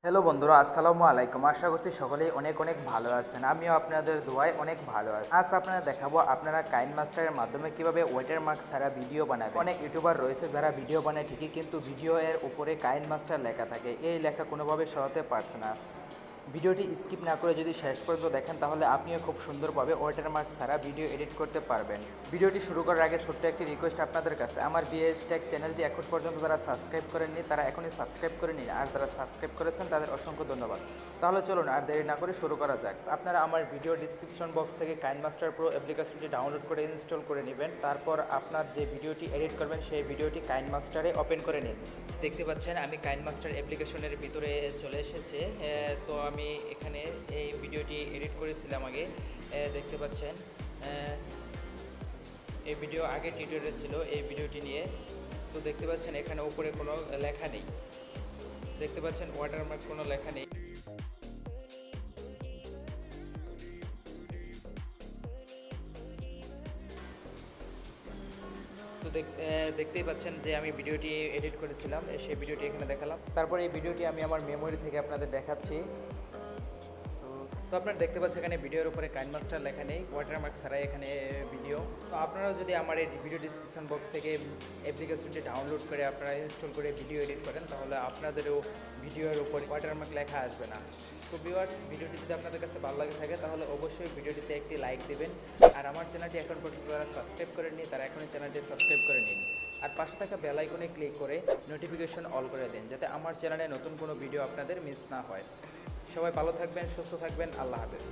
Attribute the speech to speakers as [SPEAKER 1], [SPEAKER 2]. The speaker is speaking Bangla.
[SPEAKER 1] হ্যালো বন্ধুরা, আসসালামু আলাইকুম। আশা করছি সকলেই অনেক অনেক ভালো আছেন। আমিও আপনাদের দোয়ায় অনেক ভালো আছি। আজ আপনারা দেখাবো আপনারা কাইনমাস্টারের মাধ্যমে কিভাবে ওয়াটারমার্ক ছাড়া ভিডিও বানাবেন। অনেক ইউটিউবার রয়েছে যারা ভিডিও বানায় ঠিকই, কিন্তু ভিডিও এর উপরে কাইনমাস্টার লেখা থাকে, এই লেখা কোনোভাবে সরাতে পারছে না। ভিডিওটি স্কিপ না করে যদি শেষ পর্যন্ত দেখেন তাহলে আপনিও খুব সুন্দরভাবে ওয়াটারমার্ক ছাড়া ভিডিও এডিট করতে পারবেন। ভিডিওটি শুরু করার আগে ছোট্ট একটি রিকোয়েস্ট আপনাদের কাছে, আমার বিএস টেক চ্যানেলটি এখন পর্যন্ত যারা সাবস্ক্রাইব করেননি তারা এখনই সাবস্ক্রাইব করে নিন, আর যারা সাবস্ক্রাইব করেছেন তাদের অসংখ্য ধন্যবাদ। তাহলে চলুন আর দেরি না করে শুরু করা যাক। আপনারা আমার ভিডিও ডিসক্রিপশন বক্স থেকে কাইনমাস্টার প্রো অ্যাপ্লিকেশনটি ডাউনলোড করে ইনস্টল করে নেবেন। তারপর আপনার যে ভিডিওটি এডিট করবেন সেই ভিডিওটি কাইনমাস্টারে ওপেন করে নিন। দেখতে পাচ্ছেন আমি কাইনমাস্টার অ্যাপ্লিকেশনের ভিতরে চলে এসেছে। তো আমি এখানে এই ভিডিওটি এডিট করেছিলাম আগে, দেখতে পাচ্ছেন। এই ভিডিও আগে টিউটোরিয়াল ছিল এই ভিডিওটি নিয়ে। তো দেখতে পাচ্ছেন এখানে উপরে কোনো লেখা নেই, দেখতে পাচ্ছেন ওয়াটারমার্ক কোনো লেখা নেই। তো দেখতেই পাচ্ছেন যে আমি ভিডিওটি এডিট করেছিলাম, সেই ভিডিওটি এখানে দেখালাম। তারপর এই ভিডিওটি আমি আমার মেমোরি থেকে আপনাদের দেখাচ্ছি। তো আপনারা দেখতে পাচ্ছেন এখানে ভিডিওর উপরে কাইনমাস্টার লেখা নেই, ওয়াটারমার্ক ছাড়াই এখানে ভিডিও। তো আপনারাও যদি আমার এই ভিডিও ডিসক্রিপশন বক্স থেকে অ্যাপ্লিকেশনটি ডাউনলোড করে আপনারা ইনস্টল করে ভিডিও এডিট করেন তাহলে আপনাদেরও ভিডিওর উপরে ওয়াটারমার্ক লেখা আসবে না। তো ভিউয়ার্স, ভিডিওটি যদি আপনাদের কাছে ভালো লাগে থাকে তাহলে অবশ্যই ভিডিওটিতে একটি লাইক দেবেন। আর আমার চ্যানেলটি এখন পর্যন্ত যারা সাবস্ক্রাইব করেননি তারা এখনই চ্যানেলটি সাবস্ক্রাইব করে নিন। আর পাশে থাকা বেল আইকনে ক্লিক করে নোটিফিকেশন অল করে দিন, যাতে আমার চ্যানেলে নতুন কোনো ভিডিও আপনাদের মিস না হয়। সবাই ভালো থাকবেন, সুস্থ থাকবেন। আল্লাহ হাফেজ।